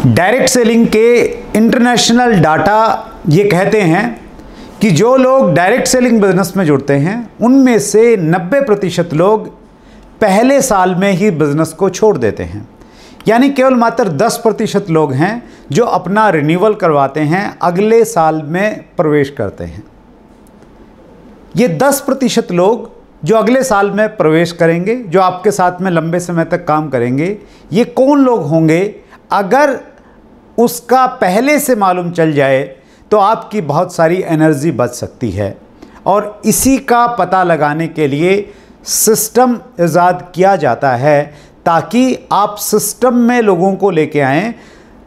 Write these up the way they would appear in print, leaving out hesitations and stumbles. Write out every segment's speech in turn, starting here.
Direct selling के international data ये कहते हैं कि जो लोग डायरेक्ट सेलिंग बिजनेस में जुड़ते हैं उनमें से 90% लोग पहले साल में ही बिजनेस को छोड़ देते हैं। यानी केवल मात्र 10% लोग हैं जो अपना रिन्यूअल करवाते हैं, अगले साल में प्रवेश करते हैं। ये 10% लोग जो अगले साल में प्रवेश करेंगे, जो आपके साथ में लंबे समय तक काम करेंगे, ये कौन लोग होंगे? अगर उसका पहले से मालूम चल जाए तो आपकी बहुत सारी एनर्जी बच सकती है। और इसी का पता लगाने के लिए सिस्टम इजाद किया जाता है, ताकि आप सिस्टम में लोगों को लेके आएँ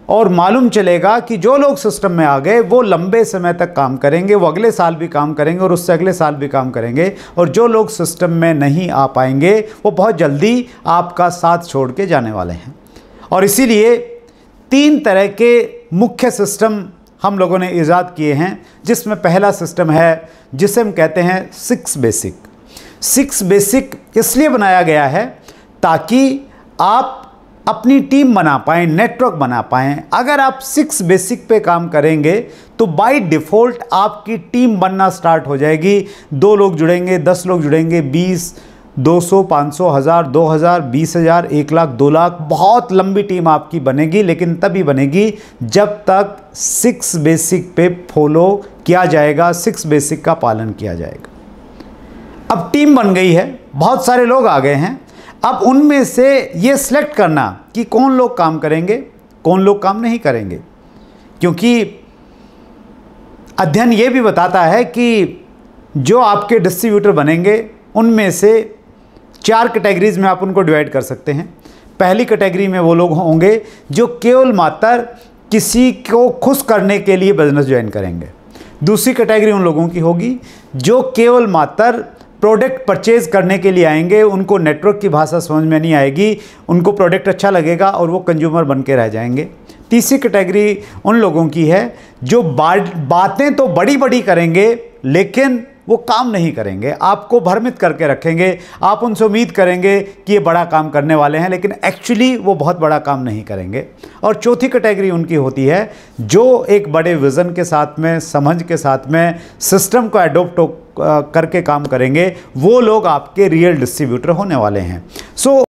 और मालूम चलेगा कि जो लोग सिस्टम में आ गए वो लंबे समय तक काम करेंगे, वो अगले साल भी काम करेंगे और उससे अगले साल भी काम करेंगे। और जो लोग सिस्टम में नहीं आ पाएंगे वो बहुत जल्दी आपका साथ छोड़ के जाने वाले हैं। और इसीलिए 3 तरह के मुख्य सिस्टम हम लोगों ने ईजाद किए हैं, जिसमें पहला सिस्टम है जिसे हम कहते हैं 6 बेसिक। 6 बेसिक इसलिए बनाया गया है ताकि आप अपनी टीम बना पाएँ, नेटवर्क बना पाएँ। अगर आप 6 बेसिक पे काम करेंगे तो बाय डिफ़ॉल्ट आपकी टीम बनना स्टार्ट हो जाएगी। 2 लोग जुड़ेंगे, 10 लोग जुड़ेंगे, 20, 200, 500, 1000, 2000, 20,000, 1 लाख, 2 लाख, बहुत लंबी टीम आपकी बनेगी। लेकिन तभी बनेगी जब तक 6 बेसिक पे फॉलो किया जाएगा, 6 बेसिक का पालन किया जाएगा। अब टीम बन गई है, बहुत सारे लोग आ गए हैं। अब उनमें से ये सिलेक्ट करना कि कौन लोग काम करेंगे, कौन लोग काम नहीं करेंगे, क्योंकि अध्ययन ये भी बताता है कि जो आपके डिस्ट्रीब्यूटर बनेंगे उनमें से 4 कैटेगरीज में आप उनको डिवाइड कर सकते हैं। पहली कैटेगरी में वो लोग होंगे जो केवल मात्र किसी को खुश करने के लिए बिजनेस ज्वाइन करेंगे। दूसरी कैटेगरी उन लोगों की होगी जो केवल मात्र प्रोडक्ट परचेज करने के लिए आएंगे, उनको नेटवर्क की भाषा समझ में नहीं आएगी, उनको प्रोडक्ट अच्छा लगेगा और वो कंज्यूमर बन के रह जाएंगे। तीसरी कैटेगरी उन लोगों की है जो बातें तो बड़ी बड़ी करेंगे लेकिन वो काम नहीं करेंगे, आपको भ्रमित करके रखेंगे। आप उनसे उम्मीद करेंगे कि ये बड़ा काम करने वाले हैं, लेकिन एक्चुअली वो बहुत बड़ा काम नहीं करेंगे। और चौथी कैटेगरी उनकी होती है जो एक बड़े विज़न के साथ में, समझ के साथ में, सिस्टम को एडोप्ट करके काम करेंगे। वो लोग आपके रियल डिस्ट्रीब्यूटर होने वाले हैं। सो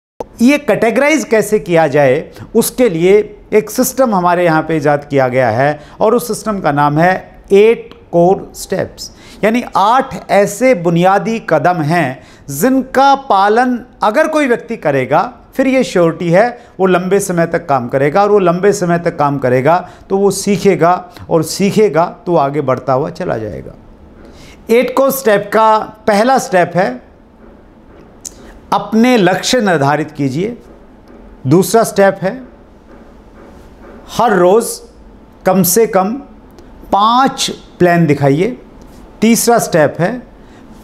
ये कैटेगराइज कैसे किया जाए, उसके लिए एक सिस्टम हमारे यहाँ पे ईजाद किया गया है और उस सिस्टम का नाम है 8 कोर स्टेप्स। यानी 8 ऐसे बुनियादी कदम हैं जिनका पालन अगर कोई व्यक्ति करेगा फिर ये श्योरिटी है वो लंबे समय तक काम करेगा। और वो लंबे समय तक काम करेगा तो वो सीखेगा और सीखेगा तो आगे बढ़ता हुआ चला जाएगा। 8 कोर स्टेप का पहला स्टेप है अपने लक्ष्य निर्धारित कीजिए। दूसरा स्टेप है हर रोज़ कम से कम 5 प्लान दिखाइए। तीसरा स्टेप है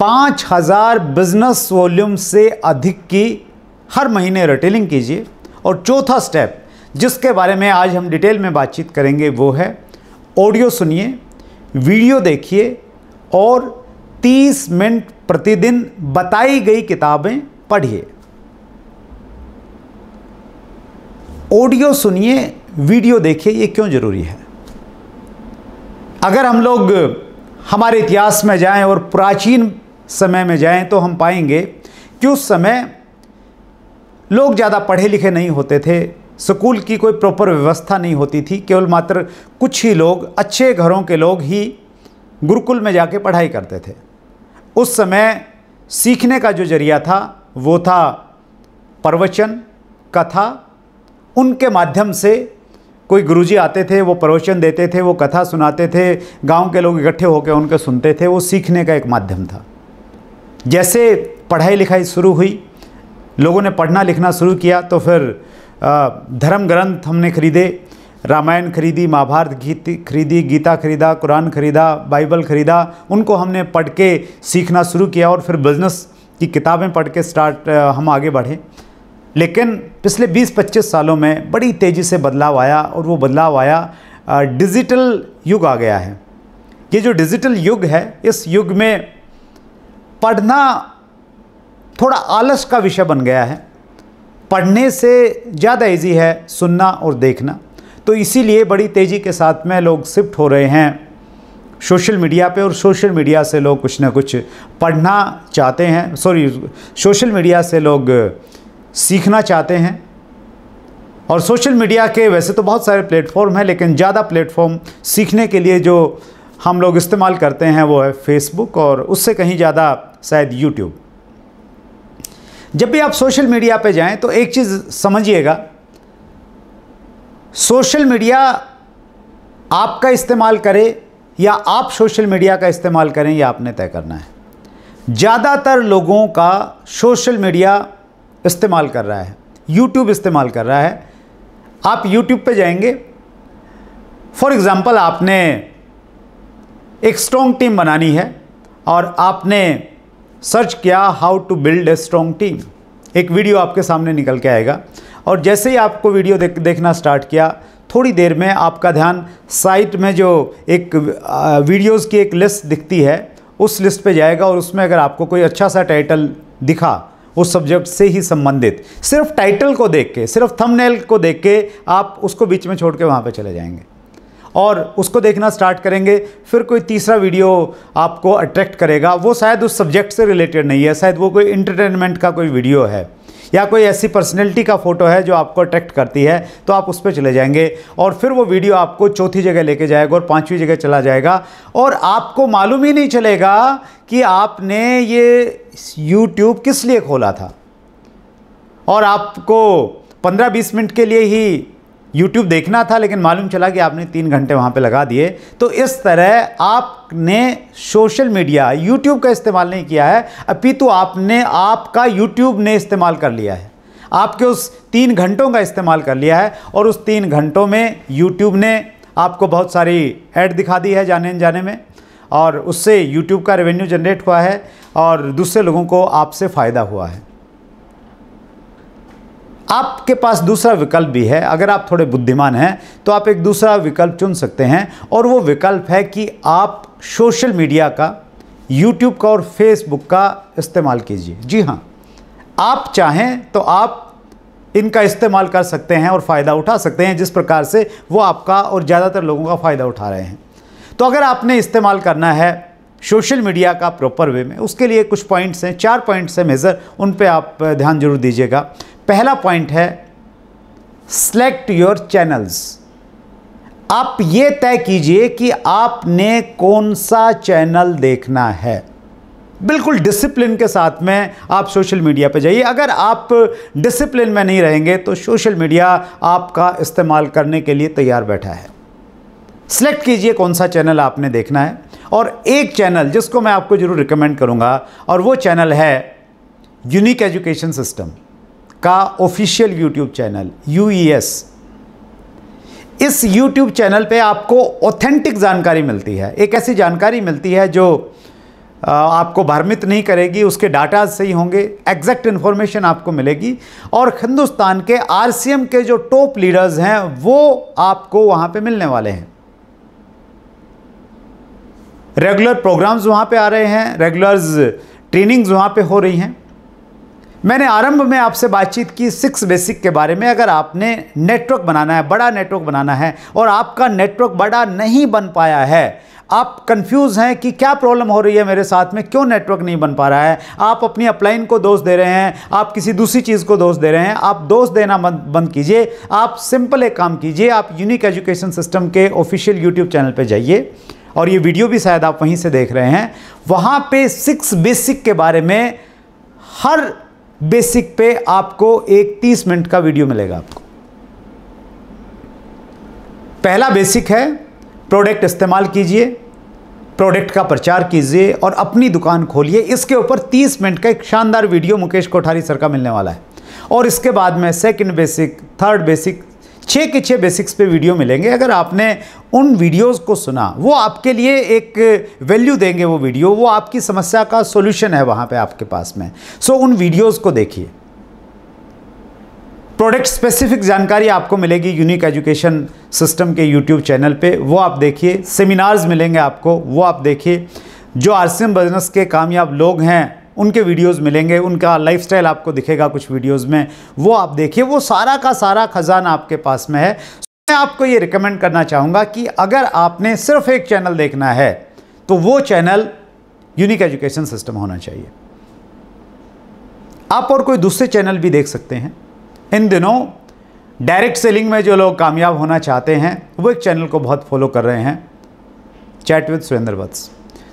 5000 बिजनेस वॉल्यूम से अधिक की हर महीने रिटेलिंग कीजिए। और चौथा स्टेप जिसके बारे में आज हम डिटेल में बातचीत करेंगे वो है ऑडियो सुनिए, वीडियो देखिए और 30 मिनट प्रतिदिन बताई गई किताबें पढ़िए। ऑडियो सुनिए, वीडियो देखिए, ये क्यों ज़रूरी है? अगर हम लोग हमारे इतिहास में जाएं और प्राचीन समय में जाएं तो हम पाएंगे कि उस समय लोग ज़्यादा पढ़े लिखे नहीं होते थे, स्कूल की कोई प्रॉपर व्यवस्था नहीं होती थी, केवल मात्र कुछ ही लोग, अच्छे घरों के लोग ही गुरुकुल में जाके पढ़ाई करते थे। उस समय सीखने का जो जरिया था वो था प्रवचन, कथा। उनके माध्यम से कोई गुरुजी आते थे, वो प्रवचन देते थे, वो कथा सुनाते थे, गांव के लोग इकट्ठे होकर उनके सुनते थे। वो सीखने का एक माध्यम था। जैसे पढ़ाई लिखाई शुरू हुई, लोगों ने पढ़ना लिखना शुरू किया तो फिर धर्म ग्रंथ हमने खरीदे, रामायण खरीदी, महाभारत खरीदी, गीता खरीदा, कुरान खरीदा, बाइबल खरीदा। उनको हमने पढ़ के सीखना शुरू किया और फिर बिज़नेस की किताबें पढ़ के हम आगे बढ़े। लेकिन पिछले 20-25 सालों में बड़ी तेज़ी से बदलाव आया और वो बदलाव आया डिजिटल युग आ गया है। ये जो डिजिटल युग है, इस युग में पढ़ना थोड़ा आलस का विषय बन गया है। पढ़ने से ज़्यादा इजी है सुनना और देखना। तो इसीलिए बड़ी तेज़ी के साथ में लोग शिफ्ट हो रहे हैं सोशल मीडिया पे, और सोशल मीडिया से लोग कुछ ना कुछ पढ़ना चाहते हैं, सोशल मीडिया से लोग सीखना चाहते हैं। और सोशल मीडिया के वैसे तो बहुत सारे प्लेटफॉर्म हैं, लेकिन ज़्यादा प्लेटफॉर्म सीखने के लिए जो हम लोग इस्तेमाल करते हैं वो है फेसबुक, और उससे कहीं ज़्यादा शायद यूट्यूब। जब भी आप सोशल मीडिया पे जाएं तो एक चीज़ समझिएगा, सोशल मीडिया आपका इस्तेमाल करे या आप सोशल मीडिया का इस्तेमाल करें, यह आपने तय करना है। ज़्यादातर लोगों का सोशल मीडिया इस्तेमाल कर रहा है, यूट्यूब इस्तेमाल कर रहा है। आप यूट्यूब पे जाएंगे, फॉर एग्ज़ाम्पल आपने एक स्ट्रॉन्ग टीम बनानी है और आपने सर्च किया how to build a strong team, एक वीडियो आपके सामने निकल के आएगा, और जैसे ही आपको वीडियो देखना स्टार्ट किया, थोड़ी देर में आपका ध्यान साइट में जो एक वीडियोस की एक लिस्ट दिखती है उस लिस्ट पे जाएगा, और उसमें अगर आपको कोई अच्छा सा टाइटल दिखा उस सब्जेक्ट से ही संबंधित, सिर्फ टाइटल को देख के, सिर्फ थंबनेल को देख के आप उसको बीच में छोड़ के वहाँ पे चले जाएंगे और उसको देखना स्टार्ट करेंगे। फिर कोई तीसरा वीडियो आपको अट्रैक्ट करेगा, वो शायद उस सब्जेक्ट से रिलेटेड नहीं है, शायद वो कोई इंटरटेनमेंट का कोई वीडियो है या कोई ऐसी पर्सनैलिटी का फ़ोटो है जो आपको अट्रैक्ट करती है, तो आप उस पर चले जाएंगे और फिर वो वीडियो आपको चौथी जगह लेके जाएगा और पांचवी जगह चला जाएगा, और आपको मालूम ही नहीं चलेगा कि आपने ये YouTube किस लिए खोला था। और आपको 15-20 मिनट के लिए ही YouTube देखना था, लेकिन मालूम चला कि आपने 3 घंटे वहाँ पे लगा दिए। तो इस तरह आपने सोशल मीडिया YouTube का इस्तेमाल नहीं किया है, अपितु आपने आपका YouTube ने इस्तेमाल कर लिया है, आपके उस 3 घंटों का इस्तेमाल कर लिया है, और उस 3 घंटों में YouTube ने आपको बहुत सारी ऐड दिखा दी है जाने अनजाने में, और उससे YouTube का रेवेन्यू जनरेट हुआ है और दूसरे लोगों को आपसे फ़ायदा हुआ है। आपके पास दूसरा विकल्प भी है, अगर आप थोड़े बुद्धिमान हैं तो आप एक दूसरा विकल्प चुन सकते हैं, और वो विकल्प है कि आप सोशल मीडिया का, YouTube का और Facebook का इस्तेमाल कीजिए। जी हाँ, आप चाहें तो आप इनका इस्तेमाल कर सकते हैं और फ़ायदा उठा सकते हैं, जिस प्रकार से वो आपका और ज़्यादातर लोगों का फ़ायदा उठा रहे हैं। तो अगर आपने इस्तेमाल करना है सोशल मीडिया का प्रॉपर वे में, उसके लिए कुछ पॉइंट्स हैं, 4 पॉइंट्स हैं मेजर, उन पे आप ध्यान जरूर दीजिएगा। पहला पॉइंट है सेलेक्ट योर चैनल्स। आप ये तय कीजिए कि आपने कौन सा चैनल देखना है। बिल्कुल डिसिप्लिन के साथ में आप सोशल मीडिया पे जाइए। अगर आप डिसिप्लिन में नहीं रहेंगे तो सोशल मीडिया आपका इस्तेमाल करने के लिए तैयार बैठा है। सेलेक्ट कीजिए कौन सा चैनल आपने देखना है, और एक चैनल जिसको मैं आपको जरूर रिकमेंड करूंगा, और वो चैनल है यूनिक एजुकेशन सिस्टम का ऑफिशियल यूट्यूब चैनल UES। इस यूट्यूब चैनल पे आपको ऑथेंटिक जानकारी मिलती है, एक ऐसी जानकारी मिलती है जो आपको भ्रमित नहीं करेगी, उसके डाटा सही होंगे, एग्जैक्ट इन्फॉर्मेशन आपको मिलेगी, और हिंदुस्तान के RCM के जो टॉप लीडर्स हैं वो आपको वहाँ पे मिलने वाले हैं। रेगुलर प्रोग्राम्स वहाँ पे आ रहे हैं, रेगुलर ट्रेनिंग्स वहाँ पे हो रही हैं। मैंने आरंभ में आपसे बातचीत की 6 बेसिक के बारे में। अगर आपने नेटवर्क बनाना है, बड़ा नेटवर्क बनाना है, और आपका नेटवर्क बड़ा नहीं बन पाया है, आप कंफ्यूज हैं कि क्या प्रॉब्लम हो रही है मेरे साथ में, क्यों नेटवर्क नहीं बन पा रहा है, आप अपनी अपलाइन को दोष दे रहे हैं, आप किसी दूसरी चीज़ को दोष दे रहे हैं, आप दोष देना बंद कीजिए। आप सिंपल एक काम कीजिए, आप यूनिक एजुकेशन सिस्टम के ऑफिशियल यूट्यूब चैनल पर जाइए, और ये वीडियो भी शायद आप वहीं से देख रहे हैं। वहाँ पे 6 बेसिक के बारे में, हर बेसिक पे आपको एक 30 मिनट का वीडियो मिलेगा आपको। पहला बेसिक है प्रोडक्ट इस्तेमाल कीजिए, प्रोडक्ट का प्रचार कीजिए और अपनी दुकान खोलिए। इसके ऊपर 30 मिनट का एक शानदार वीडियो मुकेश कोठारी सर का मिलने वाला है। और इसके बाद में सेकंड बेसिक, थर्ड बेसिक, 6 के 6 बेसिक्स पे वीडियो मिलेंगे। अगर आपने उन वीडियोस को सुना, वो आपके लिए एक वैल्यू देंगे, वो वीडियो, वो आपकी समस्या का सॉल्यूशन है वहाँ पे आपके पास में। सो उन वीडियोस को देखिए। प्रोडक्ट स्पेसिफिक जानकारी आपको मिलेगी यूनिक एजुकेशन सिस्टम के यूट्यूब चैनल पे, वो आप देखिए। सेमिनार्स मिलेंगे आपको, वो आप देखिए। जो RCM बिजनेस के कामयाब लोग हैं उनके वीडियोस मिलेंगे, उनका लाइफस्टाइल आपको दिखेगा कुछ वीडियोस में, वो आप देखिए। वो सारा का सारा खजाना आपके पास में है। मैं आपको ये रिकमेंड करना चाहूँगा कि अगर आपने सिर्फ एक चैनल देखना है तो वो चैनल यूनिक एजुकेशन सिस्टम होना चाहिए। आप और कोई दूसरे चैनल भी देख सकते हैं। इन दिनों डायरेक्ट सेलिंग में जो लोग कामयाब होना चाहते हैं वो एक चैनल को बहुत फॉलो कर रहे हैं, चैट विद सुरेंद्र वत्स,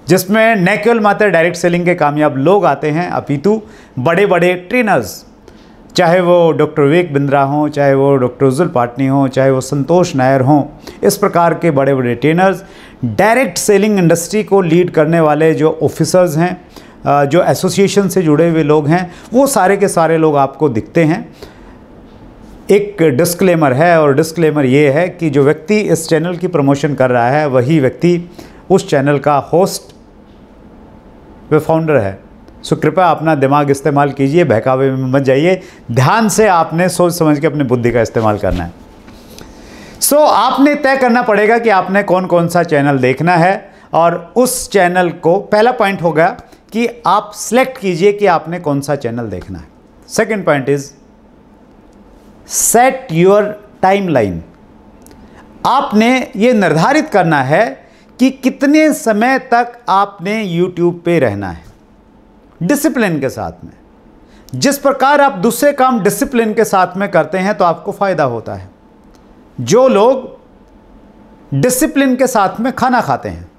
जिसमें न केवल मात्र डायरेक्ट सेलिंग के कामयाब लोग आते हैं अपितु बड़े बड़े ट्रेनर्स, चाहे वो डॉक्टर विवेक बिंद्रा हों, चाहे वो डॉक्टर उज्जवल पाटनी हों, चाहे वो संतोष नायर हों, इस प्रकार के बड़े बड़े ट्रेनर्स, डायरेक्ट सेलिंग इंडस्ट्री को लीड करने वाले जो ऑफिसर्स हैं, जो एसोसिएशन से जुड़े हुए लोग हैं, वो सारे के सारे लोग आपको दिखते हैं। एक डिस्क्लेमर है, और डिस्क्लेमर ये है कि जो व्यक्ति इस चैनल की प्रमोशन कर रहा है वही व्यक्ति उस चैनल का होस्ट व फाउंडर है। सो कृपया अपना दिमाग इस्तेमाल कीजिए, बहकावे में मत जाइए, ध्यान से आपने सोच समझ के अपनी बुद्धि का इस्तेमाल करना है। सो आपने तय करना पड़ेगा कि आपने कौन कौन सा चैनल देखना है, और उस चैनल को, पहला पॉइंट हो गया कि आप सिलेक्ट कीजिए कि आपने कौन सा चैनल देखना है। Second point is set your timeline. आपने ये निर्धारित करना है कि कितने समय तक आपने यूट्यूब पे रहना है, डिसिप्लिन के साथ में। जिस प्रकार आप दूसरे काम डिसिप्लिन के साथ में करते हैं तो आपको फायदा होता है। जो लोग डिसिप्लिन के साथ में खाना खाते हैं,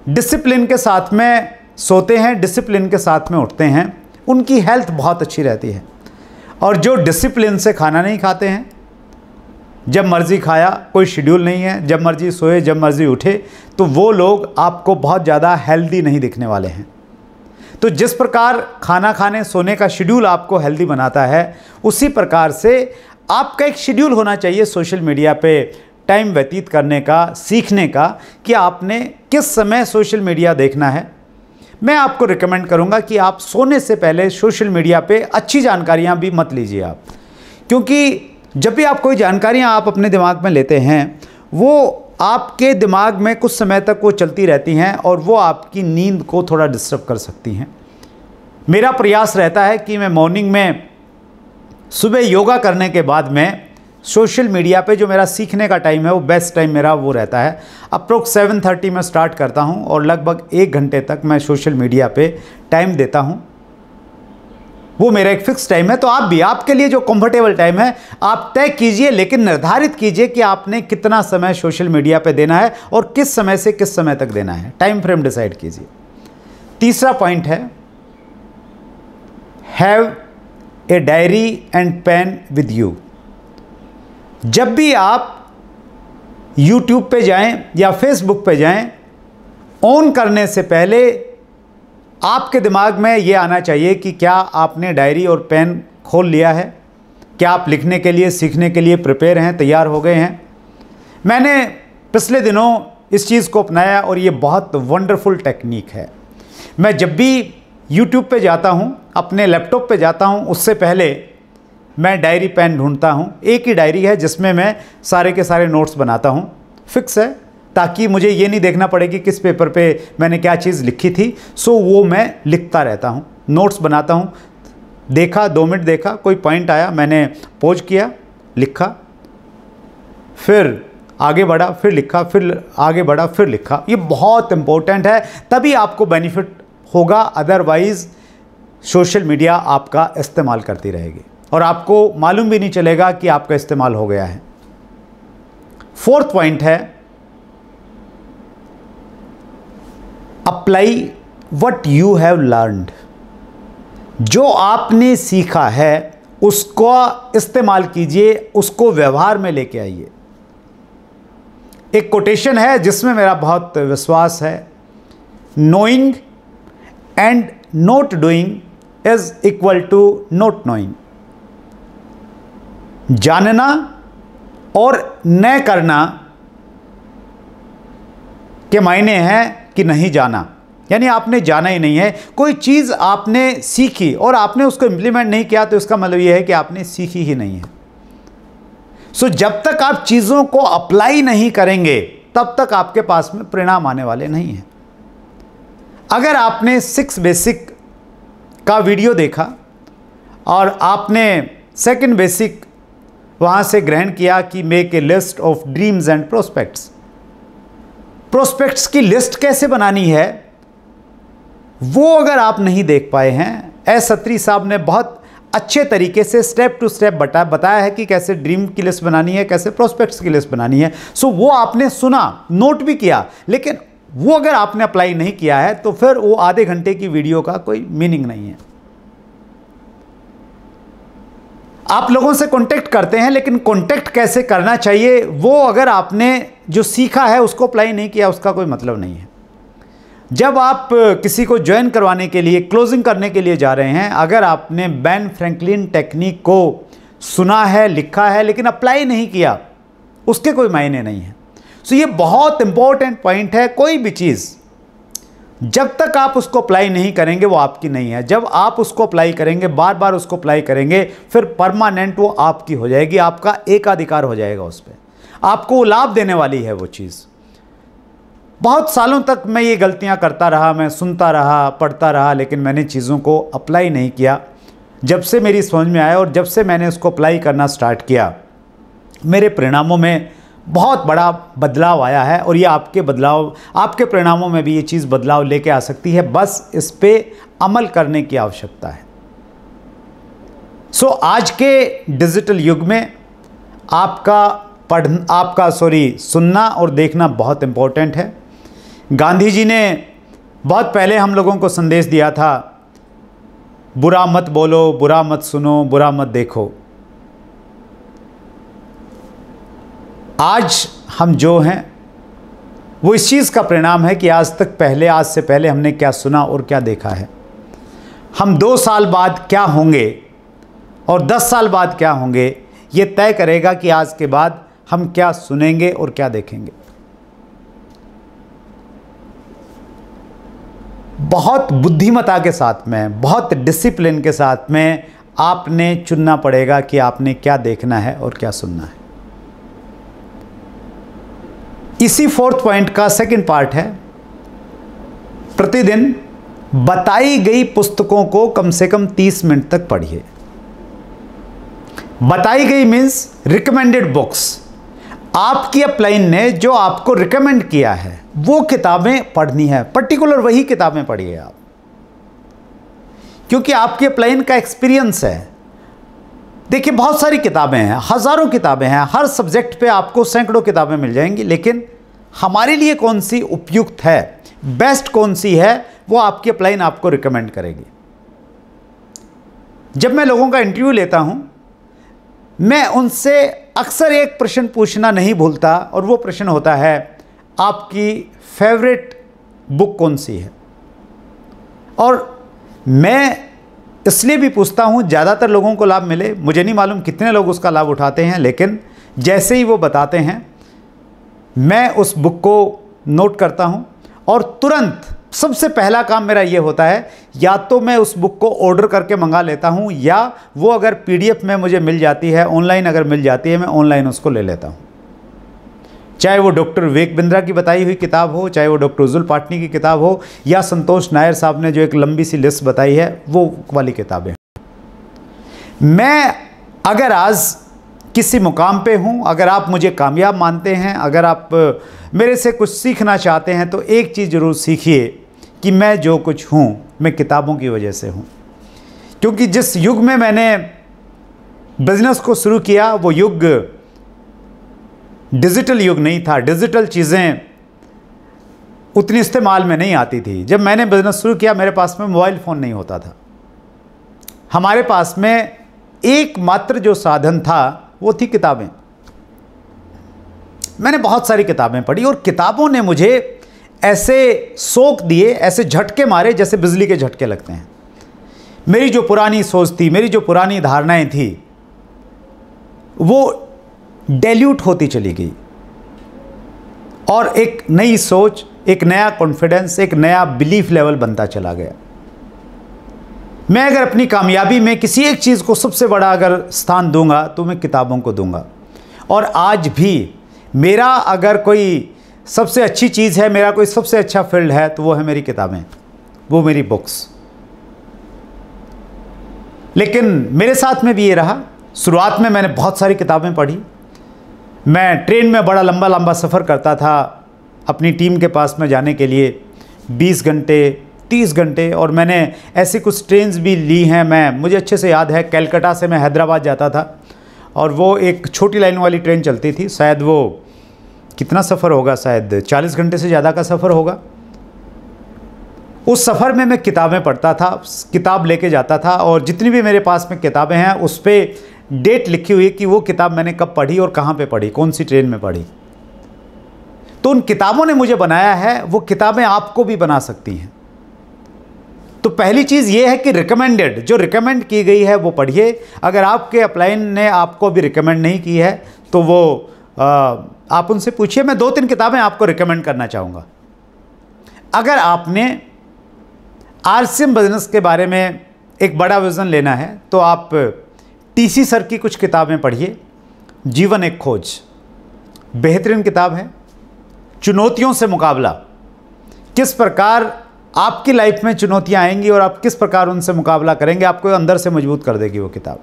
डिसिप्लिन के साथ में सोते हैं, डिसिप्लिन के साथ में उठते हैं, उनकी हेल्थ बहुत अच्छी रहती है। और जो डिसिप्लिन से खाना नहीं खाते हैं, जब मर्ज़ी खाया, कोई शेड्यूल नहीं है, जब मर्ज़ी सोए जब मर्ज़ी उठे, तो वो लोग आपको बहुत ज़्यादा हेल्दी नहीं दिखने वाले हैं। तो जिस प्रकार खाना खाने सोने का शेड्यूल आपको हेल्दी बनाता है, उसी प्रकार से आपका एक शेड्यूल होना चाहिए सोशल मीडिया पे टाइम व्यतीत करने का, सीखने का, कि आपने किस समय सोशल मीडिया देखना है। मैं आपको रिकमेंड करूंगा कि आप सोने से पहले सोशल मीडिया पे अच्छी जानकारियां भी मत लीजिए आप, क्योंकि जब भी आप कोई जानकारियां आप अपने दिमाग में लेते हैं, वो आपके दिमाग में कुछ समय तक वो चलती रहती हैं और वो आपकी नींद को थोड़ा डिस्टर्ब कर सकती हैं। मेरा प्रयास रहता है कि मैं मॉर्निंग में सुबह योगा करने के बाद में सोशल मीडिया पे जो मेरा सीखने का टाइम है, वो बेस्ट टाइम मेरा वो रहता है। अप्रोक्स 7:30 में स्टार्ट करता हूँ और लगभग 1 घंटे तक मैं सोशल मीडिया पे टाइम देता हूँ। वो मेरा एक फिक्स टाइम है। तो आप भी, आपके लिए जो कंफर्टेबल टाइम है आप तय कीजिए, लेकिन निर्धारित कीजिए कि आपने कितना समय सोशल मीडिया पे देना है और किस समय से किस समय तक देना है। टाइम फ्रेम डिसाइड कीजिए। तीसरा पॉइंट है, have a diary and pen with you. जब भी आप YouTube पे जाएं या Facebook पे जाएं, ऑन करने से पहले आपके दिमाग में ये आना चाहिए कि क्या आपने डायरी और पेन खोल लिया है, क्या आप लिखने के लिए, सीखने के लिए प्रिपेयर हैं, तैयार हो गए हैं। मैंने पिछले दिनों इस चीज़ को अपनाया और ये बहुत वंडरफुल टेक्निक है। मैं जब भी YouTube पे जाता हूँ, अपने लैपटॉप पे जाता हूँ, उससे पहले मैं डायरी पेन ढूंढता हूँ। एक ही डायरी है जिसमें मैं सारे के सारे नोट्स बनाता हूँ, फिक्स है, ताकि मुझे ये नहीं देखना पड़े कि किस पेपर पे मैंने क्या चीज़ लिखी थी। सो वो मैं लिखता रहता हूँ, नोट्स बनाता हूँ। देखा, 2 मिनट देखा, कोई पॉइंट आया, मैंने पॉज किया, लिखा, फिर आगे बढ़ा, फिर लिखा, फिर आगे बढ़ा, फिर लिखा। ये बहुत इंपॉर्टेंट है, तभी आपको बेनिफिट होगा, अदरवाइज़ सोशल मीडिया आपका इस्तेमाल करती रहेगी और आपको मालूम भी नहीं चलेगा कि आपका इस्तेमाल हो गया है। फोर्थ पॉइंट है, apply what you have learned. जो आपने सीखा है उसको इस्तेमाल कीजिए, उसको व्यवहार में लेके आइए। एक कोटेशन है जिसमें मेरा बहुत विश्वास है, knowing and not doing is equal to not knowing. जानना और न करना के मायने हैं कि नहीं जाना, यानी आपने जाना ही नहीं है। कोई चीज़ आपने सीखी और आपने उसको इम्प्लीमेंट नहीं किया तो इसका मतलब यह है कि आपने सीखी ही नहीं है। सो जब तक आप चीज़ों को अप्लाई नहीं करेंगे तब तक आपके पास में परिणाम आने वाले नहीं हैं। अगर आपने 6 बेसिक का वीडियो देखा और आपने 2nd बेसिक वहाँ से ग्रहण किया कि make a list of dreams and prospects. Prospects की लिस्ट कैसे बनानी है वो अगर आप नहीं देख पाए हैं, एस अत्री साहब ने बहुत अच्छे तरीके से स्टेप टू स्टेप बताया है कि कैसे ड्रीम की लिस्ट बनानी है, कैसे प्रोस्पेक्ट्स की लिस्ट बनानी है। सो वो आपने सुना, नोट भी किया, लेकिन वो अगर आपने अप्लाई नहीं किया है तो फिर वो आधे घंटे की वीडियो का कोई मीनिंग नहीं है। आप लोगों से कांटेक्ट करते हैं, लेकिन कांटेक्ट कैसे करना चाहिए वो अगर आपने जो सीखा है उसको अप्लाई नहीं किया, उसका कोई मतलब नहीं है। जब आप किसी को ज्वाइन करवाने के लिए, क्लोजिंग करने के लिए जा रहे हैं, अगर आपने बेन फ्रैंकलिन टेक्निक को सुना है, लिखा है, लेकिन अप्लाई नहीं किया, उसके कोई मायने नहीं है। सो ये बहुत इंपॉर्टेंट पॉइंट है। कोई भी चीज़ जब तक आप उसको अप्लाई नहीं करेंगे वो आपकी नहीं है। जब आप उसको अप्लाई करेंगे, बार बार उसको अप्लाई करेंगे, फिर परमानेंट वो आपकी हो जाएगी, आपका एकाधिकार हो जाएगा उस पर, आपको लाभ देने वाली है वो चीज़। बहुत सालों तक मैं ये गलतियां करता रहा, मैं सुनता रहा, पढ़ता रहा, लेकिन मैंने चीज़ों को अप्लाई नहीं किया। जब से मेरी समझ में आया और जब से मैंने उसको अप्लाई करना स्टार्ट किया, मेरे परिणामों में बहुत बड़ा बदलाव आया है। और ये आपके परिणामों में भी ये चीज़ बदलाव लेके आ सकती है, बस इस पर अमल करने की आवश्यकता है। सो आज के डिजिटल युग में आपका सुनना और देखना बहुत इंपॉर्टेंट है। गांधी जी ने बहुत पहले हम लोगों को संदेश दिया था, बुरा मत बोलो, बुरा मत सुनो, बुरा मत देखो। आज हम जो हैं वो इस चीज़ का परिणाम है कि आज से पहले हमने क्या सुना और क्या देखा है। हम 2 साल बाद क्या होंगे और 10 साल बाद क्या होंगे, ये तय करेगा कि आज के बाद हम क्या सुनेंगे और क्या देखेंगे। बहुत बुद्धिमता के साथ में, बहुत डिसिप्लिन के साथ में आपने चुनना पड़ेगा कि आपने क्या देखना है और क्या सुनना है। इसी 4th पॉइंट का सेकंड पार्ट है, प्रतिदिन बताई गई पुस्तकों को कम से कम 30 मिनट तक पढ़िए। बताई गई मीन्स रिकमेंडेड बुक्स। आपकी अपलाइन ने जो आपको रिकमेंड किया है वो किताबें पढ़नी है, पर्टिकुलर वही किताबें पढ़िए आप, क्योंकि आपकी अपलाइन का एक्सपीरियंस है। देखिए बहुत सारी किताबें हैं, हज़ारों किताबें हैं, हर सब्जेक्ट पे आपको सैकड़ों किताबें मिल जाएंगी, लेकिन हमारे लिए कौन सी उपयुक्त है, बेस्ट कौन सी है, वो आपकी अपलाइन आपको रिकमेंड करेगी। जब मैं लोगों का इंटरव्यू लेता हूं, मैं उनसे अक्सर एक प्रश्न पूछना नहीं भूलता, और वो प्रश्न होता है, आपकी फेवरेट बुक कौन सी है। और मैं इसलिए भी पूछता हूँ ज़्यादातर लोगों को लाभ मिले। मुझे नहीं मालूम कितने लोग उसका लाभ उठाते हैं, लेकिन जैसे ही वो बताते हैं मैं उस बुक को नोट करता हूँ, और तुरंत सबसे पहला काम मेरा ये होता है, या तो मैं उस बुक को ऑर्डर करके मंगा लेता हूँ, या वो अगर PDF में मुझे मिल जाती है, ऑनलाइन अगर मिल जाती है, मैं ऑनलाइन उसको ले लेता हूँ। चाहे वो डॉक्टर विवेक बिंद्रा की बताई हुई किताब हो, चाहे वो डॉक्टर उज्जुल पाटनी की किताब हो, या संतोष नायर साहब ने जो एक लंबी सी लिस्ट बताई है वो वाली किताबें। मैं अगर आज किसी मुकाम पे हूँ, अगर आप मुझे कामयाब मानते हैं, अगर आप मेरे से कुछ सीखना चाहते हैं, तो एक चीज़ ज़रूर सीखिए कि मैं जो कुछ हूँ मैं किताबों की वजह से हूँ। क्योंकि जिस युग में मैंने बिजनेस को शुरू किया वो युग डिजिटल युग नहीं था। डिजिटल चीज़ें उतनी इस्तेमाल में नहीं आती थी। जब मैंने बिजनेस शुरू किया मेरे पास में मोबाइल फ़ोन नहीं होता था। हमारे पास में एकमात्र जो साधन था वो थी किताबें। मैंने बहुत सारी किताबें पढ़ी, और किताबों ने मुझे ऐसे सोख दिए, ऐसे झटके मारे जैसे बिजली के झटके लगते हैं। मेरी जो पुरानी सोच थी, मेरी जो पुरानी धारणाएं थी, वो डाइल्यूट होती चली गई, और एक नई सोच, एक नया कॉन्फिडेंस, एक नया बिलीफ लेवल बनता चला गया। मैं अगर अपनी कामयाबी में किसी एक चीज़ को सबसे बड़ा अगर स्थान दूंगा तो मैं किताबों को दूंगा। और आज भी मेरा अगर कोई सबसे अच्छी चीज़ है, मेरा कोई सबसे अच्छा फील्ड है, तो वो है मेरी किताबें, वो मेरी बुक्स। लेकिन मेरे साथ में भी ये रहा शुरुआत में मैंने बहुत सारी किताबें पढ़ी। मैं ट्रेन में बड़ा लंबा लंबा सफ़र करता था अपनी टीम के पास में जाने के लिए, 20 घंटे 30 घंटे। और मैंने ऐसी कुछ ट्रेन्स भी ली हैं। मुझे अच्छे से याद है, कलकत्ता से मैं हैदराबाद जाता था और वो एक छोटी लाइन वाली ट्रेन चलती थी। शायद वो कितना सफ़र होगा, शायद 40 घंटे से ज़्यादा का सफ़र होगा। उस सफ़र में मैं किताबें पढ़ता था, किताब लेके जाता था और जितनी भी मेरे पास में किताबें हैं उस पर डेट लिखी हुई है कि वो किताब मैंने कब पढ़ी और कहाँ पे पढ़ी, कौन सी ट्रेन में पढ़ी। तो उन किताबों ने मुझे बनाया है, वो किताबें आपको भी बना सकती हैं। तो पहली चीज़ ये है कि रिकमेंडेड, जो रिकमेंड की गई है वो पढ़िए। अगर आपके अपलाइन ने आपको भी रिकमेंड नहीं की है तो वो आप उनसे पूछिए। मैं 2-3 किताबें आपको रिकमेंड करना चाहूँगा। अगर आपने RCM बिजनेस के बारे में एक बड़ा विज़न लेना है तो आप TC सर की कुछ किताबें पढ़िए। जीवन एक खोज बेहतरीन किताब है। चुनौतियों से मुकाबला, किस प्रकार आपकी लाइफ में चुनौतियां आएंगी और आप किस प्रकार उनसे मुकाबला करेंगे, आपको अंदर से मजबूत कर देगी वो किताब।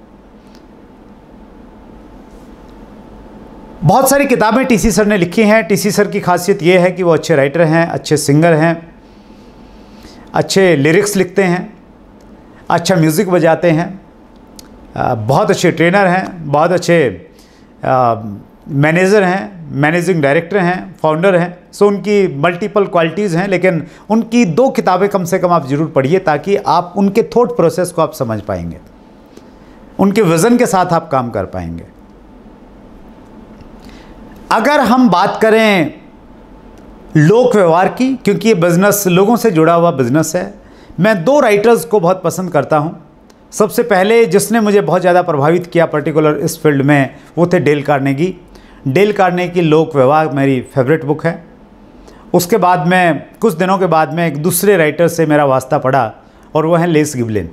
बहुत सारी किताबें TC सर ने लिखी हैं। TC सर की खासियत ये है कि वो अच्छे राइटर हैं, अच्छे सिंगर हैं, अच्छे लिरिक्स लिखते हैं, अच्छा म्यूज़िक बजाते हैं, बहुत अच्छे ट्रेनर हैं, बहुत अच्छे मैनेजर हैं, मैनेजिंग डायरेक्टर हैं, फाउंडर हैं। सो उनकी मल्टीपल क्वालिटीज़ हैं, लेकिन उनकी 2 किताबें कम से कम आप ज़रूर पढ़िए ताकि आप उनके थॉट प्रोसेस को आप समझ पाएंगे, उनके विज़न के साथ आप काम कर पाएंगे। अगर हम बात करें लोक व्यवहार की, क्योंकि ये बिज़नेस लोगों से जुड़ा हुआ बिज़नेस है, मैं 2 राइटर्स को बहुत पसंद करता हूँ। सबसे पहले जिसने मुझे बहुत ज़्यादा प्रभावित किया पर्टिकुलर इस फील्ड में, वो थे डेल कार्नेगी। डेल कार्नेगी लोक व्यवहार मेरी फेवरेट बुक है। उसके बाद में कुछ दिनों के बाद में एक दूसरे राइटर से मेरा वास्ता पड़ा और वो हैं लेस गिबलिन।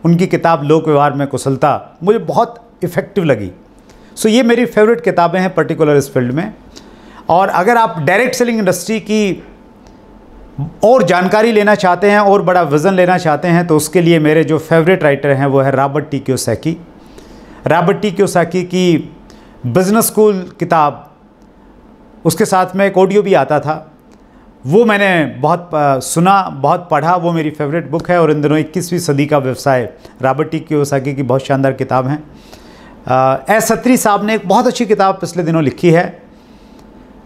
उनकी किताब लोक व्यवहार में कुशलता मुझे बहुत इफ़ेक्टिव लगी। सो ये मेरी फेवरेट किताबें हैं पर्टिकुलर इस फील्ड में। और अगर आप डायरेक्ट सेलिंग इंडस्ट्री की और जानकारी लेना चाहते हैं और बड़ा विज़न लेना चाहते हैं तो उसके लिए मेरे जो फेवरेट राइटर हैं वो है Robert T Kiyosaki. Robert T Kiyosaki की बिज़नेस स्कूल किताब, उसके साथ में एक ऑडियो भी आता था, वो मैंने बहुत सुना, बहुत पढ़ा। वो मेरी फेवरेट बुक है। और इन दिनों 21वीं सदी का व्यवसाय रॉबर्ट टी कियोसाकी की बहुत शानदार किताब है। एस सत्री साहब ने एक बहुत अच्छी किताब पिछले दिनों लिखी है,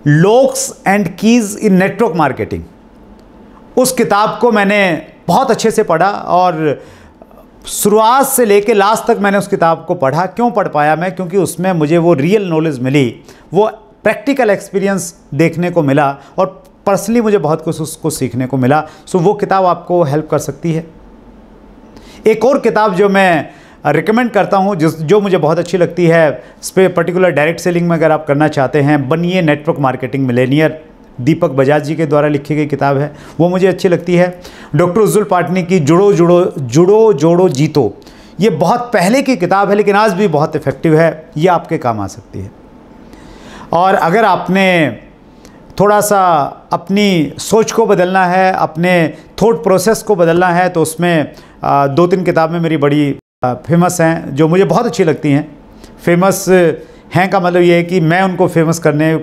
locks and keys in network marketing. उस किताब को मैंने बहुत अच्छे से पढ़ा और शुरुआत से लेकर लास्ट तक मैंने उस किताब को पढ़ा। क्यों पढ़ पाया मैं? क्योंकि उसमें मुझे वो रियल नॉलेज मिली, वो प्रैक्टिकल एक्सपीरियंस देखने को मिला और पर्सनली मुझे बहुत कुछ उसको सीखने को मिला। सो वो किताब आपको हेल्प कर सकती है। एक और किताब जो मैं रिकमेंड करता हूँ, जो मुझे बहुत अच्छी लगती है, इस पर पर्टिकुलर डायरेक्ट सेलिंग में अगर आप करना चाहते हैं, बनिए नेटवर्क मार्केटिंग मिलेनियर, दीपक बजाज जी के द्वारा लिखी गई किताब है, वो मुझे अच्छी लगती है। डॉक्टर उज्जुल पाटनी की जुड़ो जोड़ो जीतो, ये बहुत पहले की किताब है लेकिन आज भी बहुत इफ़ेक्टिव है, ये आपके काम आ सकती है। और अगर आपने थोड़ा सा अपनी सोच को बदलना है, अपने थॉट प्रोसेस को बदलना है, तो उसमें 2-3 किताबें मेरी बड़ी फेमस हैं जो मुझे बहुत अच्छी लगती हैं। फेमस हैं का मतलब ये है कि मैं उनको फेमस करने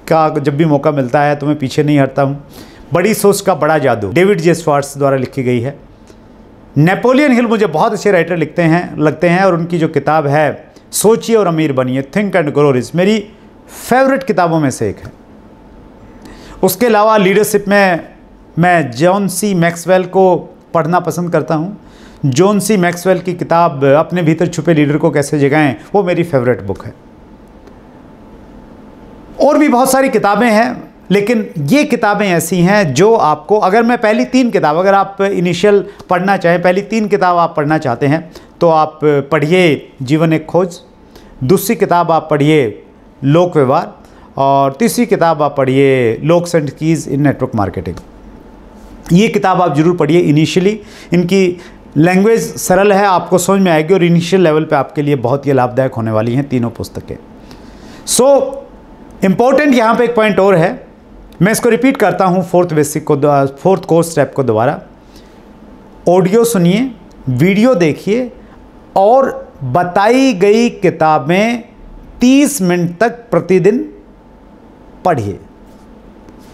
का जब भी मौका मिलता है तो मैं पीछे नहीं हटता हूँ। बड़ी सोच का बड़ा जादू, डेविड जे स्वार्ट्स द्वारा लिखी गई है। नेपोलियन हिल मुझे बहुत अच्छे राइटर लगते हैं और उनकी जो किताब है सोचिए और अमीर बनिए, थिंक एंड ग्रो रिच, मेरी फेवरेट किताबों में से एक है। उसके अलावा लीडरशिप में मैं जॉन सी मैक्सवेल को पढ़ना पसंद करता हूँ। जॉन सी मैक्सवेल की किताब अपने भीतर छुपे लीडर को कैसे जगाएं, वो मेरी फेवरेट बुक है। और भी बहुत सारी किताबें हैं लेकिन ये किताबें ऐसी हैं जो आपको, अगर मैं पहली 3 किताब, अगर आप इनिशियल पढ़ना चाहें, पहली 3 किताब आप पढ़ना चाहते हैं तो आप पढ़िए जीवन एक खोज, दूसरी किताब आप पढ़िए लोक व्यवहार और तीसरी किताब आप पढ़िए locks and keys in network marketing. ये किताब आप ज़रूर पढ़िए। इनिशियली इनकी लैंग्वेज सरल है, आपको समझ में आएगी और इनिशियल लेवल पे आपके लिए बहुत ही लाभदायक होने वाली हैं तीनों पुस्तकें। सो इम्पोर्टेंट यहाँ पे एक पॉइंट और है, मैं इसको रिपीट करता हूँ, 4th कोर्स स्टेप को दोबारा। ऑडियो सुनिए, वीडियो देखिए और बताई गई किताबें 30 मिनट तक प्रतिदिन पढ़िए।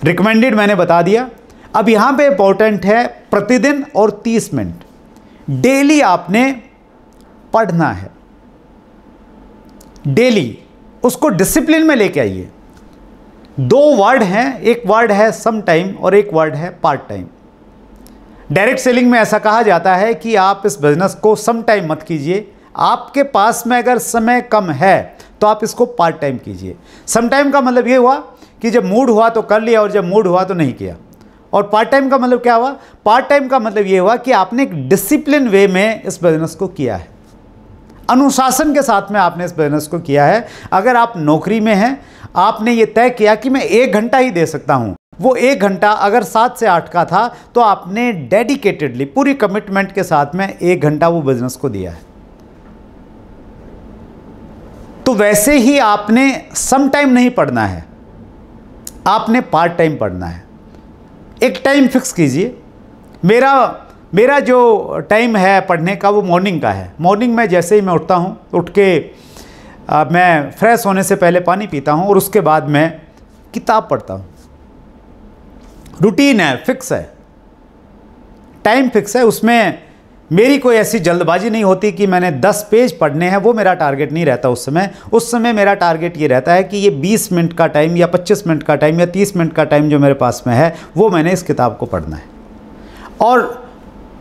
रिकमेंडेड मैंने बता दिया। अब यहां पे इंपॉर्टेंट है प्रतिदिन और 30 मिनट डेली आपने पढ़ना है। डेली उसको डिसिप्लिन में लेके आइए। 2 वर्ड हैं, एक वर्ड है सम टाइम और एक वर्ड है पार्ट टाइम। डायरेक्ट सेलिंग में ऐसा कहा जाता है कि आप इस बिजनेस को सम टाइम मत कीजिए। आपके पास में अगर समय कम है तो आप इसको पार्ट टाइम कीजिए। सम टाइम का मतलब ये हुआ कि जब मूड हुआ तो कर लिया और जब मूड हुआ तो नहीं किया। और पार्ट टाइम का मतलब क्या हुआ? पार्ट टाइम का मतलब ये हुआ कि आपने एक डिसिप्लिन वे में इस बिजनेस को किया है, अनुशासन के साथ में आपने इस बिजनेस को किया है। अगर आप नौकरी में हैं, आपने ये तय किया कि मैं 1 घंटा ही दे सकता हूं, वो 1 घंटा अगर 7 से 8 का था तो आपने डेडिकेटेडली पूरी कमिटमेंट के साथ में 1 घंटा वो बिजनेस को दिया है। तो वैसे ही आपने सम टाइम नहीं पढ़ना है, आपने पार्ट टाइम पढ़ना है। एक टाइम फिक्स कीजिए। मेरा जो टाइम है पढ़ने का वो मॉर्निंग का है। मॉर्निंग में जैसे ही मैं उठता हूँ, उठ के मैं फ्रेश होने से पहले पानी पीता हूँ और उसके बाद मैं किताब पढ़ता हूँ। रूटीन है, फिक्स है, टाइम फिक्स है। उसमें मेरी कोई ऐसी जल्दबाजी नहीं होती कि मैंने 10 पेज पढ़ने हैं, वो मेरा टारगेट नहीं रहता उस समय मेरा टारगेट ये रहता है कि ये 20 मिनट का टाइम या 25 मिनट का टाइम या 30 मिनट का टाइम जो मेरे पास में है वो मैंने इस किताब को पढ़ना है। और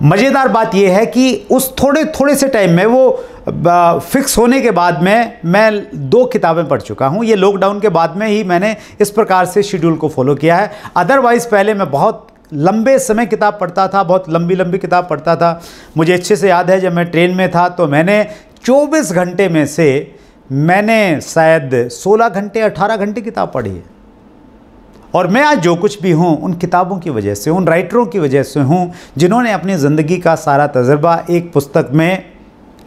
मज़ेदार बात यह है कि उस थोड़े से टाइम में वो फिक्स होने के बाद में मैं 2 किताबें पढ़ चुका हूँ। ये लॉकडाउन के बाद में ही मैंने इस प्रकार से शेड्यूल को फॉलो किया है। अदरवाइज़ पहले मैं बहुत लंबे समय किताब पढ़ता था, बहुत लंबी किताब पढ़ता था। मुझे अच्छे से याद है जब मैं ट्रेन में था तो मैंने 24 घंटे में से मैंने शायद 16 घंटे 18 घंटे किताब पढ़ी है। और मैं आज जो कुछ भी हूँ उन किताबों की वजह से, उन राइटरों की वजह से हूँ जिन्होंने अपनी ज़िंदगी का सारा तजुर्बा एक पुस्तक में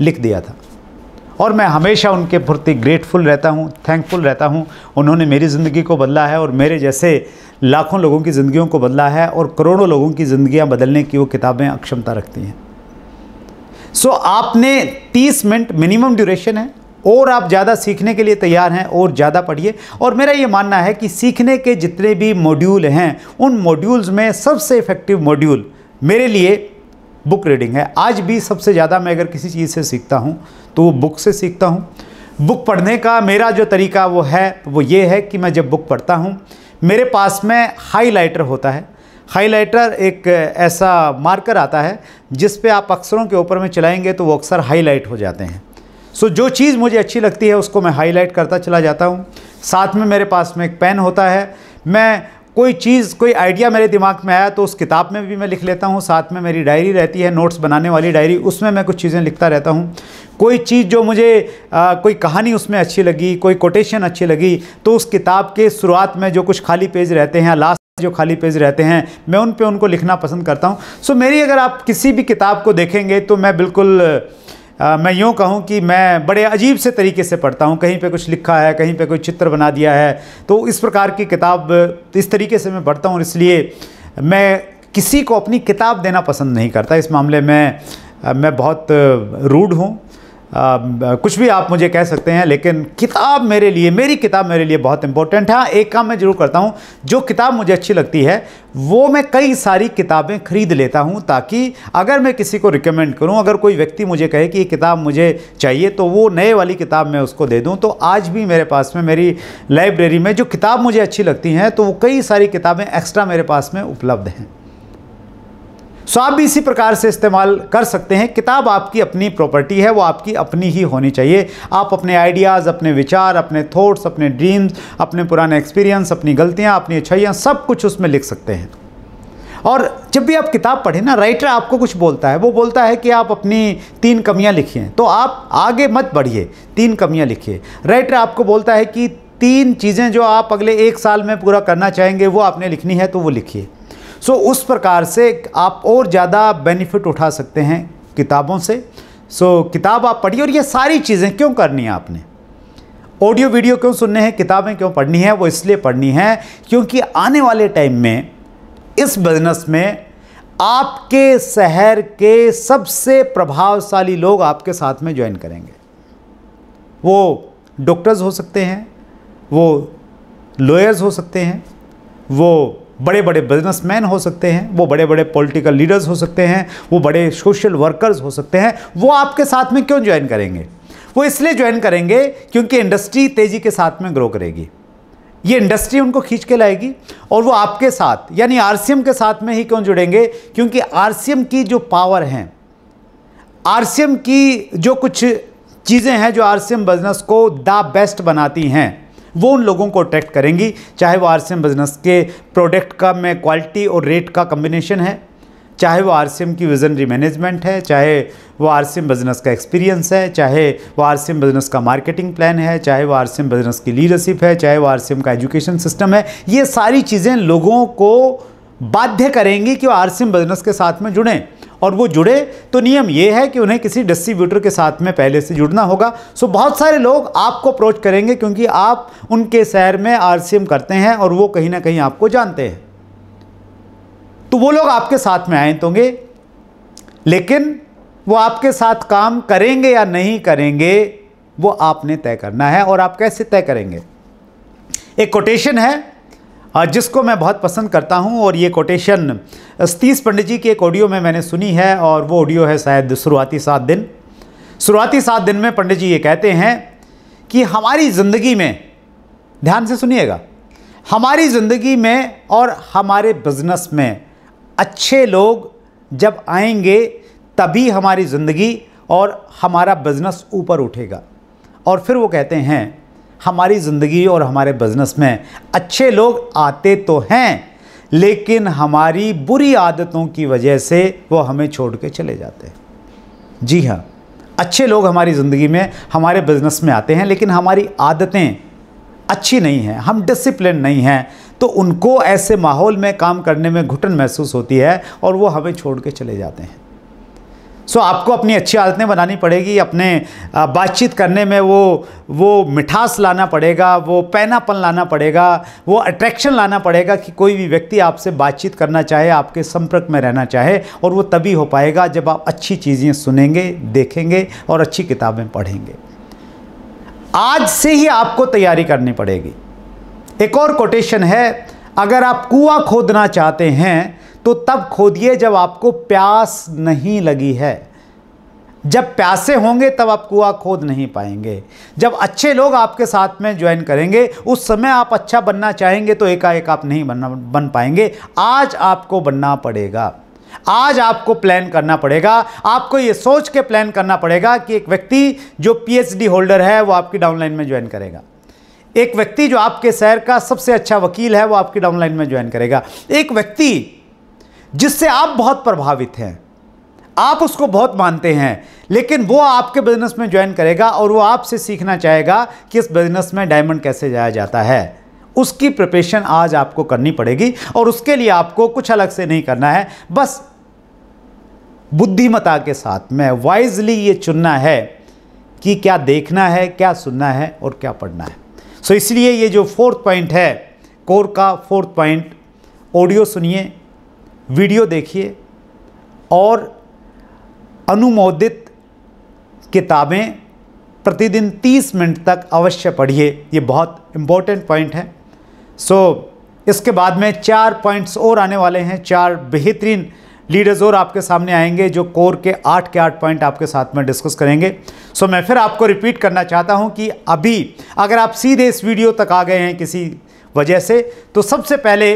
लिख दिया था। और मैं हमेशा उनके प्रति ग्रेटफुल रहता हूँ, थैंकफुल रहता हूँ। उन्होंने मेरी ज़िंदगी को बदला है और मेरे जैसे लाखों लोगों की ज़िंदगियों को बदला है और करोड़ों लोगों की ज़िंदगियाँ बदलने की वो किताबें अक्षमता रखती हैं। सो आपने 30 मिनट मिनिमम ड्यूरेशन है और आप ज़्यादा सीखने के लिए तैयार हैं और ज़्यादा पढ़िए। और मेरा ये मानना है कि सीखने के जितने भी मॉड्यूल हैं उन मॉड्यूल्स में सबसे इफ़ेक्टिव मॉड्यूल मेरे लिए बुक रीडिंग है। आज भी सबसे ज़्यादा मैं अगर किसी चीज़ से सीखता हूँ तो वो बुक से सीखता हूँ। बुक पढ़ने का मेरा जो तरीका वो ये है कि मैं जब बुक पढ़ता हूँ मेरे पास में हाइलाइटर होता है। हाइलाइटर एक ऐसा मार्कर आता है जिस पे आप अक्षरों के ऊपर में चलाएंगे तो वो अक्षर हाईलाइट हो जाते हैं। सो जो चीज़ मुझे अच्छी लगती है उसको मैं हाईलाइट करता चला जाता हूँ। साथ में मेरे पास में एक पेन होता है। मैं कोई आइडिया मेरे दिमाग में आया तो उस किताब में भी मैं लिख लेता हूँ। साथ में मेरी डायरी रहती है, नोट्स बनाने वाली डायरी, उसमें मैं कुछ चीज़ें लिखता रहता हूँ। कोई चीज़ जो मुझे कोई कहानी उसमें अच्छी लगी, कोई कोटेशन अच्छी लगी तो उस किताब के शुरुआत में जो कुछ खाली पेज रहते हैं, लास्ट जो खाली पेज रहते हैं, मैं उन पे उनको लिखना पसंद करता हूँ। सो मेरी अगर आप किसी भी किताब को देखेंगे तो मैं बिल्कुल मैं यूँ कहूँ कि मैं बड़े अजीब से तरीके से पढ़ता हूँ। कहीं पे कुछ लिखा है, कहीं पे कोई चित्र बना दिया है, तो इस प्रकार की किताब इस तरीके से मैं पढ़ता हूँ। इसलिए मैं किसी को अपनी किताब देना पसंद नहीं करता। इस मामले में मैं बहुत रूड हूँ। कुछ भी आप मुझे कह सकते हैं, लेकिन मेरी किताब मेरे लिए बहुत इंपॉर्टेंट है। हाँ, एक काम मैं ज़रूर करता हूँ, जो किताब मुझे अच्छी लगती है वो मैं कई सारी किताबें खरीद लेता हूँ ताकि अगर मैं किसी को रिकमेंड करूँ, अगर कोई व्यक्ति मुझे कहे कि ये किताब मुझे चाहिए तो वो नए वाली किताब मैं उसको दे दूँ। तो आज भी मेरे पास में मेरी लाइब्रेरी में जो किताब मुझे अच्छी लगती हैं तो वो कई सारी किताबें एक्स्ट्रा मेरे पास में उपलब्ध हैं। सो आप भी इसी प्रकार से इस्तेमाल कर सकते हैं। किताब आपकी अपनी प्रॉपर्टी है, वो आपकी अपनी ही होनी चाहिए। आप अपने आइडियाज़, अपने विचार, अपने थॉट्स, अपने ड्रीम्स, अपने पुराने एक्सपीरियंस, अपनी गलतियाँ, अपनी अच्छाइयाँ, सब कुछ उसमें लिख सकते हैं। और जब भी आप किताब पढ़ें ना, राइटर आपको कुछ बोलता है, वो बोलता है कि आप अपनी 3 कमियाँ लिखिए, तो आप आगे मत बढ़िए, 3 कमियाँ लिखिए। राइटर आपको बोलता है कि 3 चीज़ें जो आप अगले 1 साल में पूरा करना चाहेंगे वो आपने लिखनी है, तो वो लिखिए। सो उस प्रकार से आप और ज़्यादा बेनिफिट उठा सकते हैं किताबों से। सो किताब आप पढ़िए। और ये सारी चीज़ें क्यों करनी है आपने? ऑडियो वीडियो क्यों सुनने हैं, किताबें क्यों पढ़नी है? वो इसलिए पढ़नी है क्योंकि आने वाले टाइम में इस बिजनेस में आपके शहर के सबसे प्रभावशाली लोग आपके साथ में ज्वाइन करेंगे। वो डॉक्टर्स हो सकते हैं, वो लॉयर्स हो सकते हैं, वो बड़े बड़े बिजनेसमैन हो सकते हैं, वो बड़े बड़े पॉलिटिकल लीडर्स हो सकते हैं, वो बड़े सोशल वर्कर्स हो सकते हैं। वो आपके साथ में क्यों ज्वाइन करेंगे? वो इसलिए ज्वाइन करेंगे क्योंकि इंडस्ट्री तेज़ी के साथ में ग्रो करेगी, ये इंडस्ट्री उनको खींच के लाएगी और वो आपके साथ यानी आरसीएम के साथ में ही क्यों जुड़ेंगे? क्योंकि आरसीएम की जो पावर हैं, आरसीएम की जो कुछ चीज़ें हैं जो आरसीएम बिजनेस को द बेस्ट बनाती हैं, वो उन लोगों को अट्रैक्ट करेंगी। चाहे वो आरसीएम बिजनेस के प्रोडक्ट का में क्वालिटी और रेट का कम्बिनेशन है, चाहे वो आरसीएम की विजनरी मैनेजमेंट है, चाहे वो आरसीएम बिजनेस का एक्सपीरियंस है, चाहे वो आरसीएम बिजनेस का मार्केटिंग प्लान है, चाहे वो आरसीएम बिजनेस की लीडरशिप है, चाहे वो आरसीएम का एजुकेशन सिस्टम है। ये सारी चीज़ें लोगों को बाध्य करेंगी कि वो आरसीएम बिजनेस के साथ में जुड़ें, और वो जुड़े तो नियम ये है कि उन्हें किसी डिस्ट्रीब्यूटर के साथ में पहले से जुड़ना होगा। सो बहुत सारे लोग आपको अप्रोच करेंगे क्योंकि आप उनके शहर में आरसीएम करते हैं और वो कहीं ना कहीं आपको जानते हैं, तो वो लोग आपके साथ में आए होंगे। लेकिन वो आपके साथ काम करेंगे या नहीं करेंगे वो आपने तय करना है। और आप कैसे तय करेंगे? एक कोटेशन है जिसको मैं बहुत पसंद करता हूं, और ये कोटेशन सतीश पंडित जी की एक ऑडियो में मैंने सुनी है, और वो ऑडियो है शायद शुरुआती 7 दिन। शुरुआती 7 दिन में पंडित जी ये कहते हैं कि हमारी ज़िंदगी में, ध्यान से सुनिएगा, हमारी ज़िंदगी में और हमारे बिजनेस में अच्छे लोग जब आएंगे तभी हमारी ज़िंदगी और हमारा बिजनेस ऊपर उठेगा। और फिर वो कहते हैं हमारी ज़िंदगी और हमारे बिजनेस में अच्छे लोग आते तो हैं, लेकिन हमारी बुरी आदतों की वजह से वो हमें छोड़ के चले जाते हैं। जी हाँ, अच्छे लोग हमारी ज़िंदगी में, हमारे बिजनेस में आते हैं, लेकिन हमारी आदतें अच्छी नहीं हैं, हम डिसिप्लिन नहीं हैं, तो उनको ऐसे माहौल में काम करने में घुटन महसूस होती है और वो हमें छोड़ के चले जाते हैं। सो आपको अपनी अच्छी आदतें बनानी पड़ेगी, अपने बातचीत करने में वो मिठास लाना पड़ेगा, वो पैनापन लाना पड़ेगा, वो अट्रैक्शन लाना पड़ेगा कि कोई भी व्यक्ति आपसे बातचीत करना चाहे, आपके संपर्क में रहना चाहे। और वो तभी हो पाएगा जब आप अच्छी चीज़ें सुनेंगे, देखेंगे और अच्छी किताबें पढ़ेंगे। आज से ही आपको तैयारी करनी पड़ेगी। एक और कोटेशन है, अगर आप कुआं खोदना चाहते हैं तो तब खोदिए जब आपको प्यास नहीं लगी है। जब प्यासे होंगे तब आप कुआं खोद नहीं पाएंगे। जब अच्छे लोग आपके साथ में ज्वाइन करेंगे उस समय आप अच्छा बनना चाहेंगे तो एकाएक आप नहीं बन पाएंगे। आज आपको बनना पड़ेगा, आज आपको प्लान करना पड़ेगा। आपको ये सोच के प्लान करना पड़ेगा कि एक व्यक्ति जो पीएचडी होल्डर है वो आपकी डाउनलाइन में ज्वाइन करेगा, एक व्यक्ति जो आपके शहर का सबसे अच्छा वकील है वो आपकी डाउनलाइन में ज्वाइन करेगा, एक व्यक्ति जिससे आप बहुत प्रभावित हैं, आप उसको बहुत मानते हैं, लेकिन वो आपके बिजनेस में ज्वाइन करेगा और वो आपसे सीखना चाहेगा कि इस बिजनेस में डायमंड कैसे जाया जाता है। उसकी प्रिपरेशन आज आपको करनी पड़ेगी और उसके लिए आपको कुछ अलग से नहीं करना है, बस बुद्धिमता के साथ में वाइजली ये चुनना है कि क्या देखना है, क्या सुनना है और क्या पढ़ना है। सो इसलिए ये जो 4th पॉइंट है, कोर का 4th पॉइंट, ऑडियो सुनिए, वीडियो देखिए और अनुमोदित किताबें प्रतिदिन 30 मिनट तक अवश्य पढ़िए। ये बहुत इम्पोर्टेंट पॉइंट है। सो इसके बाद में 4 पॉइंट्स और आने वाले हैं, 4 बेहतरीन लीडर्स और आपके सामने आएंगे जो कोर के 8 पॉइंट आपके साथ में डिस्कस करेंगे। सो मैं फिर आपको रिपीट करना चाहता हूं कि अभी अगर आप सीधे इस वीडियो तक आ गए हैं किसी वजह से, तो सबसे पहले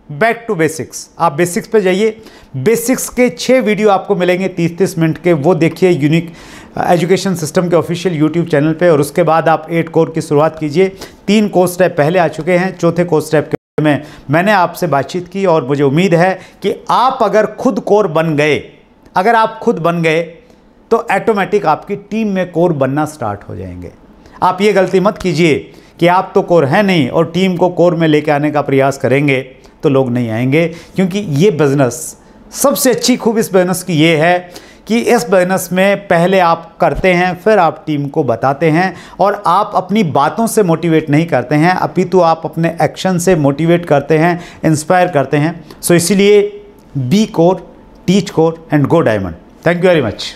बैक टू बेसिक्स, आप बेसिक्स पे जाइए। बेसिक्स के 6 वीडियो आपको मिलेंगे 30-30 मिनट के, वो देखिए यूनिक एजुकेशन सिस्टम के ऑफिशियल यूट्यूब चैनल पे। और उसके बाद आप 8 कोर की शुरुआत कीजिए। 3 कोर्स टाइप पहले आ चुके हैं, 4थे कोर्स टाइप के में मैंने आपसे बातचीत की और मुझे उम्मीद है कि आप अगर खुद कोर बन गए, अगर आप खुद बन गए तो ऑटोमेटिक आपकी टीम में कोर बनना स्टार्ट हो जाएंगे। आप ये गलती मत कीजिए कि आप तो कोर हैं नहीं और टीम को कोर में लेके आने का प्रयास करेंगे तो लोग नहीं आएंगे। क्योंकि ये बिज़नेस, सबसे अच्छी खूब इस बिज़नेस की ये है कि इस बिज़नेस में पहले आप करते हैं, फिर आप टीम को बताते हैं, और आप अपनी बातों से मोटिवेट नहीं करते हैं, अपितु आप अपने एक्शन से मोटिवेट करते हैं, इंस्पायर करते हैं। सो इसीलिए be core, teach core and go diamond. Thank you very much.